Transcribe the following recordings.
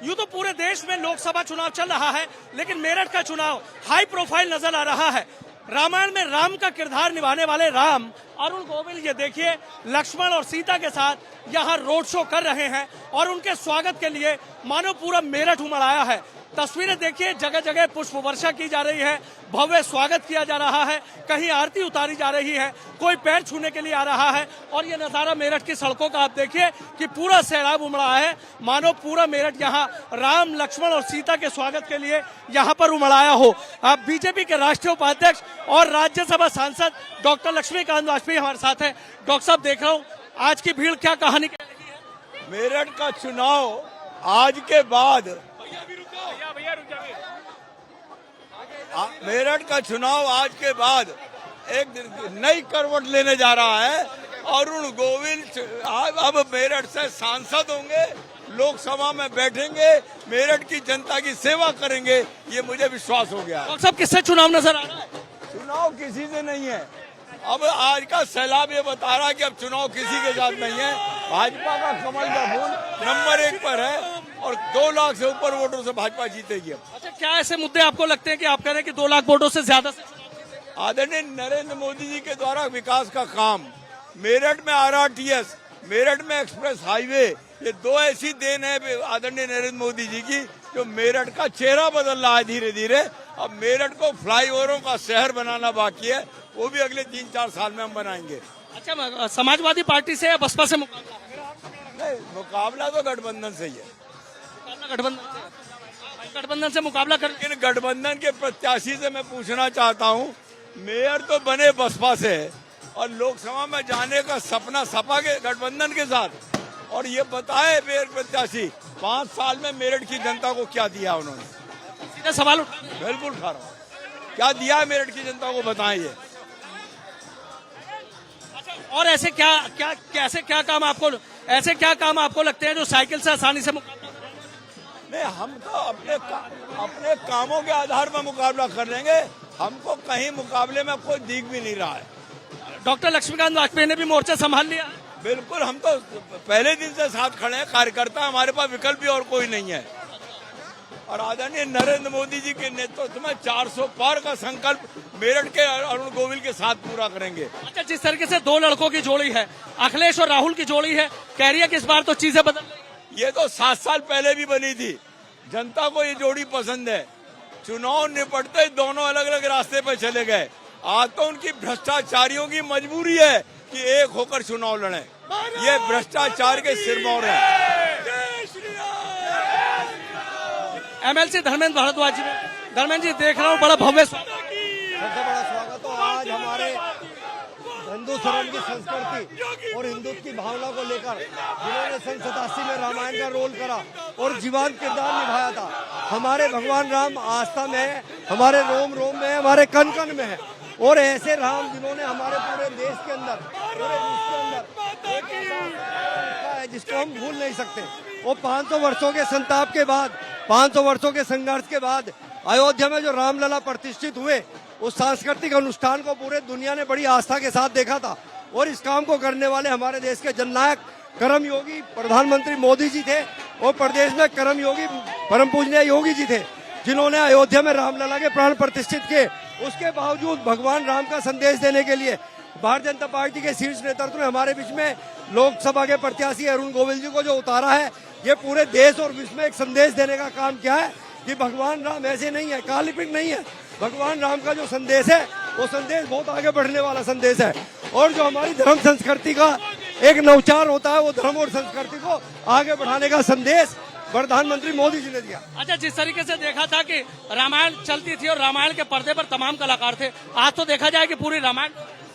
यूं तो पूरे देश में लोकसभा चुनाव चल रहा है, लेकिन मेरठ का चुनाव हाई प्रोफाइल नजर आ रहा है। रामायण में राम का किरदार निभाने वाले राम अरुण गोविल, ये देखिए, लक्ष्मण और सीता के साथ यहाँ रोड शो कर रहे हैं और उनके स्वागत के लिए मानो पूरा मेरठ उमड़ आया है। तस्वीरें देखिए, जगह जगह पुष्प वर्षा की जा रही है, भव्य स्वागत किया जा रहा है, कहीं आरती उतारी जा रही है, कोई पैर छूने के लिए आ रहा है। और ये नजारा मेरठ की सड़कों का आप देखिए कि पूरा सैलाब उमड़ा है, मानो पूरा मेरठ यहाँ राम, लक्ष्मण और सीता के स्वागत के लिए यहाँ पर उमड़ाया हो। अब बीजेपी के राष्ट्रीय उपाध्यक्ष और राज्यसभा सांसद डॉक्टर लक्ष्मीकांत वाजपेयी हमारे साथ है। डॉक्टर साहब, देख रहा हूँ आज की भीड़ क्या कहानी कह रही है? मेरठ का चुनाव आज के बाद मेरठ का चुनाव आज के बाद एक नई करवट लेने जा रहा है। अरुण गोविल अब मेरठ से सांसद होंगे, लोकसभा में बैठेंगे, मेरठ की जनता की सेवा करेंगे, ये मुझे विश्वास हो गया। डॉक्टर साहब, किससे चुनाव नजर आ रहा है? चुनाव किसी से नहीं है। अब आज का सैलाब ये बता रहा है कि अब चुनाव किसी के साथ नहीं है। भाजपा का कमल का फूल नंबर 1 पर है और 2 लाख से ऊपर वोटों से भाजपा जीतेगी। अच्छा, क्या ऐसे मुद्दे आपको लगते हैं कि आप कह रहे हैं कि 2 लाख वोटों से ज्यादा से? आदरणीय नरेंद्र मोदी जी के द्वारा विकास का काम, मेरठ में RRTS, मेरठ में एक्सप्रेस हाईवे, ये 2 ऐसी देन है आदरणीय नरेंद्र मोदी जी की, जो मेरठ का चेहरा बदल रहा है धीरे धीरे। अब मेरठ को फ्लाईओवरों का शहर बनाना बाकी है, वो भी अगले 3-4 साल में हम बनाएंगे। अच्छा, समाजवादी पार्टी से या बसपा से मुकाबला? नहीं, मुकाबला तो गठबंधन से ही है। गठबंधन से मुकाबला कर। लेकिन गठबंधन के प्रत्याशी से मैं पूछना चाहता हूँ, मेयर तो बने बसपा से और लोकसभा में जाने का सपना सपा के गठबंधन के साथ, और ये बताए मेयर प्रत्याशी 5 साल में मेरठ की जनता को क्या दिया उन्होंने? सीधा सवाल उठा। बिल्कुल खा रहा हूँ, क्या दिया है मेरठ की जनता को, बताएं ये। और ऐसे क्या काम आपको लगते हैं जो साइकिल से आसानी से मुकाबला? नहीं, हम तो अपने कामों के आधार पर मुकाबला कर लेंगे। हमको कहीं मुकाबले में कोई दिख भी नहीं रहा है। डॉक्टर लक्ष्मीकांत वाजपेयी ने भी मोर्चा संभाल लिया। बिल्कुल, हम तो पहले दिन से साथ खड़े हैं, कार्यकर्ता, हमारे पास विकल्प भी और कोई नहीं है। और आदरणीय नरेंद्र मोदी जी के नेतृत्व में 400 पार का संकल्प मेरठ के अरुण गोविल के साथ पूरा करेंगे। अच्छा, जिस तरीके से 2 लड़कों की जोड़ी है, अखिलेश और राहुल की जोड़ी है, कह रही है कि इस बार तो चीजें बदल रही हैं। ये तो 7 साल पहले भी बनी थी। जनता को ये जोड़ी पसंद है। चुनाव निपटते दोनों अलग अलग रास्ते पर चले गए। आज तो उनकी भ्रष्टाचारियों की मजबूरी है कि एक होकर चुनाव लड़े। ये भ्रष्टाचार के सिरमौर है। MLC धर्मेंद्र भारद्वाज जी, धर्मेंद्र जी, देख रहा हूँ बड़ा भव्य सबसे बड़ा स्वागत हो। आज हमारे हिंदू धर्म की संस्कृति और हिंदुत्व की भावना को लेकर जिन्होंने सन 87 में रामायण का रोल करा और जीवंत किरदार निभाया था, हमारे भगवान राम आस्था में है, हमारे रोम रोम में है, हमारे कण कण में है। और ऐसे राम जिन्होंने हमारे पूरे देश के अंदर, पूरे विश्व के अंदर एक ऐसा है जिसको हम भूल नहीं सकते। वो 500 वर्षों के संताप के बाद, 500 वर्षों के संघर्ष के बाद अयोध्या में जो रामलला प्रतिष्ठित हुए, उस सांस्कृतिक अनुष्ठान को पूरे दुनिया ने बड़ी आस्था के साथ देखा था। और इस काम को करने वाले हमारे देश के जननायक कर्मयोगी प्रधानमंत्री मोदी जी थे और प्रदेश में कर्मयोगी परम पूजनीय योगी जी थे, जिन्होंने अयोध्या में रामलला के प्राण प्रतिष्ठित किए। उसके बावजूद भगवान राम का संदेश देने के लिए भारतीय जनता पार्टी के शीर्ष नेतृत्व ने हमारे बीच में लोकसभा के प्रत्याशी अरुण गोविल जी को जो उतारा है, ये पूरे देश और विश्व में एक संदेश देने का काम किया है कि भगवान राम ऐसे नहीं है, काल्पनिक नहीं है। भगवान राम का जो संदेश है, वो संदेश बहुत आगे बढ़ने वाला संदेश है। और जो हमारी धर्म संस्कृति का एक नवचार होता है, वो धर्म और संस्कृति को आगे बढ़ाने का संदेश प्रधानमंत्री मोदी जी ने दिया। अच्छा, जिस तरीके से देखा था कि रामायण चलती थी और रामायण के पर्दे पर तमाम कलाकार थे, आज तो देखा जाए कि पूरी रामायण।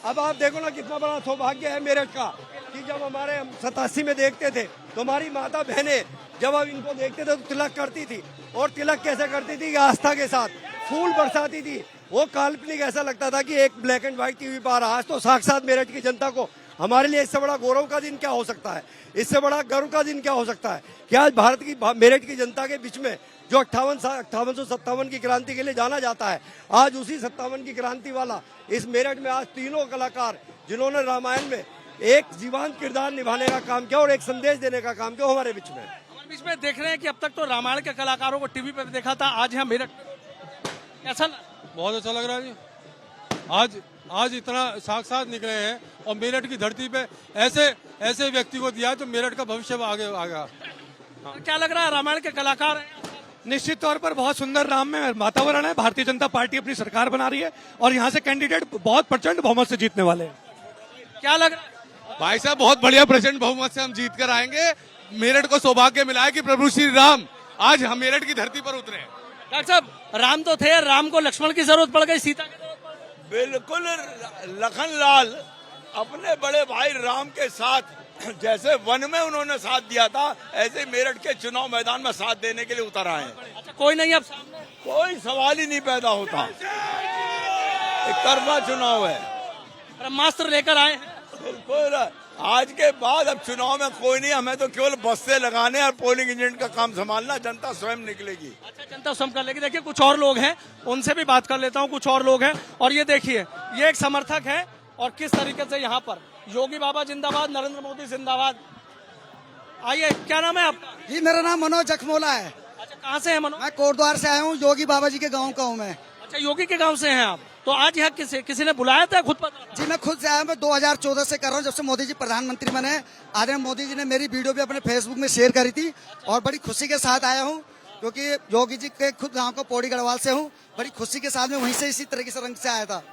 अब आप देखो ना, कितना बड़ा सौभाग्य है मेरठ का कि जब हमारे 87 में देखते थे तो हमारी माता बहनें जब अब इनको देखते थे तो तिलक करती थी। और तिलक कैसे करती थी कि आस्था के साथ फूल बरसाती थी। वो काल्पनिक ऐसा लगता था कि एक ब्लैक एंड व्हाइट टीवी पर। आज तो साक्षात मेरठ की जनता को, हमारे लिए इससे बड़ा गौरव का दिन क्या हो सकता है, इससे बड़ा गर्व का दिन क्या हो सकता है कि आज भारत की, मेरठ की जनता के बीच में जो 5857 की क्रांति के लिए जाना जाता है, आज उसी 57 की क्रांति वाला इस मेरठ में आज तीनों कलाकार जिन्होंने रामायण में एक जीवंत किरदार निभाने का काम किया और एक संदेश देने का काम किया, हमारे बीच में। बीच में देख रहे हैं कि अब तक तो रामायण के कलाकारों को टीवी पे भी देखा था, आज यहाँ मेरठ कैसा बहुत अच्छा लग रहा है जी। आज इतना साक्षात निकले हैं और मेरठ की धरती पे ऐसे व्यक्ति को दिया तो मेरठ का भविष्य आगे आएगा। क्या लग रहा है, रामायण के कलाकार हैं? निश्चित तौर पर बहुत सुंदर राम में वातावरण है। भारतीय जनता पार्टी अपनी सरकार बना रही है और यहाँ से कैंडिडेट बहुत प्रचंड बहुमत से जीतने वाले हैं। क्या लग रहा है? भाई साहब बहुत बढ़िया प्रचंड बहुमत से हम जीत कर आएंगे। मेरठ को सौभाग्य मिला है कि प्रभु श्री राम आज हम मेरठ की धरती पर उतरे। डॉक्टर साहब, राम तो थे, राम को लक्ष्मण की जरूरत पड़ गई, सीता की जरूरत पड़ गई। बिल्कुल लखनलाल अपने बड़े भाई राम के साथ जैसे वन में उन्होंने साथ दिया था, ऐसे मेरठ के चुनाव मैदान में साथ देने के लिए उतर आए हैं। अच्छा, कोई नहीं अब सामने? कोई सवाल ही नहीं पैदा होता। एक तरफा चुनाव है। ब्रह्मास्त्र लेकर आए हैं। बिल्कुल, आज के बाद अब चुनाव में कोई नहीं, हमें तो केवल बस्ते लगाने और पोलिंग एजेंट का काम संभालना, जनता स्वयं निकलेगी। अच्छा, जनता स्वयं कर लेगी। देखिए कुछ और लोग हैं, उनसे भी बात कर लेता हूँ। कुछ और लोग हैं और ये देखिए, ये एक समर्थक है और किस तरीके से यहाँ पर योगी बाबा जिंदाबाद, नरेंद्र मोदी जिंदाबाद। आइए, क्या नाम है आपका? जी मेरा नाम मनोज जखमोला है। अच्छा, कहाँ से है मनोज? मैं कोटद्वार से आया हूँ, योगी बाबा जी के गांव का हूँ मैं। अच्छा, योगी के गांव से हैं आप। तो आज यहाँ किसी ने बुलाया था, खुद पता? जी मैं खुद से आया हूँ। मैं 2014 से कर रहा हूँ, जब से मोदी जी प्रधानमंत्री बने। आदरणीय मोदी जी ने मेरी वीडियो भी अपने फेसबुक में शेयर करी थी और बड़ी खुशी के साथ आया हूँ, क्योंकि योगी जी के खुद गाँव को पौड़ी गढ़वाल से हूँ। बड़ी खुशी के साथ में वहीं से इसी तरीके से रंग से आया था।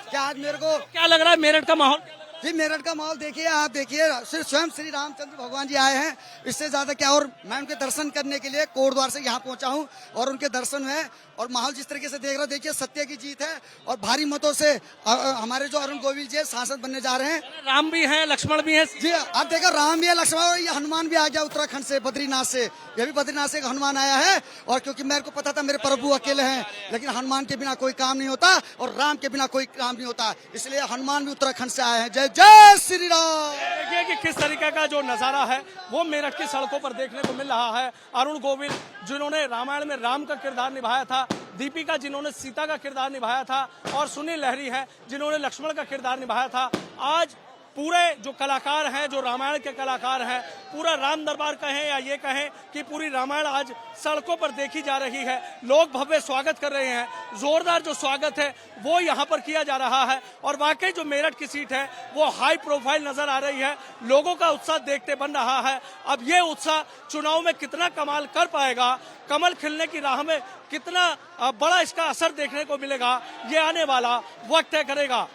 क्या आज मेरे को क्या लग रहा है मेरठ का माहौल? जी मेरठ का माहौल देखिए, आप देखिए, स्वयं श्री रामचंद्र भगवान जी आए हैं, इससे ज्यादा क्या। और मैं उनके दर्शन करने के लिए कोटद्वार से यहाँ पहुंचा हूँ और उनके दर्शन हुए और माहौल जिस तरीके से देख रहा हूँ, देखिए सत्य की जीत है और भारी मतों से हमारे जो अरुण गोविल जी सांसद बनने जा रहे हैं। राम भी हैं, लक्ष्मण भी हैं। जी आप देखो, राम भी है, लक्ष्मण, और ये हनुमान भी आ गया उत्तराखंड से, बद्रीनाथ से। ये भी बद्रीनाथ से हनुमान आया है। और क्योंकि मेरे को पता था मेरे प्रभु अकेले हैं, लेकिन हनुमान के बिना कोई काम नहीं होता और राम के बिना कोई काम नहीं होता, इसलिए हनुमान भी उत्तराखंड से आए हैं। जय जय श्री राम। देखिए कि किस तरीके का जो नजारा है वो मेरठ की सड़कों पर देखने को मिल रहा है। अरुण गोविल जिन्होंने रामायण में राम का किरदार निभाया था, दीपिका जिन्होंने सीता का किरदार निभाया था और सुनील लहरी हैं जिन्होंने लक्ष्मण का किरदार निभाया था। आज पूरे जो कलाकार हैं, जो रामायण के कलाकार हैं, पूरा राम दरबार कहें या ये कहें कि पूरी रामायण आज सड़कों पर देखी जा रही है। लोग भव्य स्वागत कर रहे हैं, जोरदार जो स्वागत है वो यहाँ पर किया जा रहा है। और वाकई जो मेरठ की सीट है वो हाई प्रोफाइल नजर आ रही है। लोगों का उत्साह देखते बन रहा है। अब ये उत्साह चुनाव में कितना कमाल कर पाएगा, कमल खिलने की राह में कितना बड़ा इसका असर देखने को मिलेगा, ये आने वाला वक्त तय करेगा।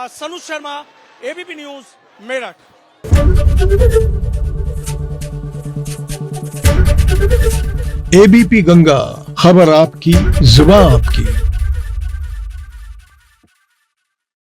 Sanuj Sharma, ABP news, Meerut. ABP Ganga, खबर आपकी, जुबान आपकी।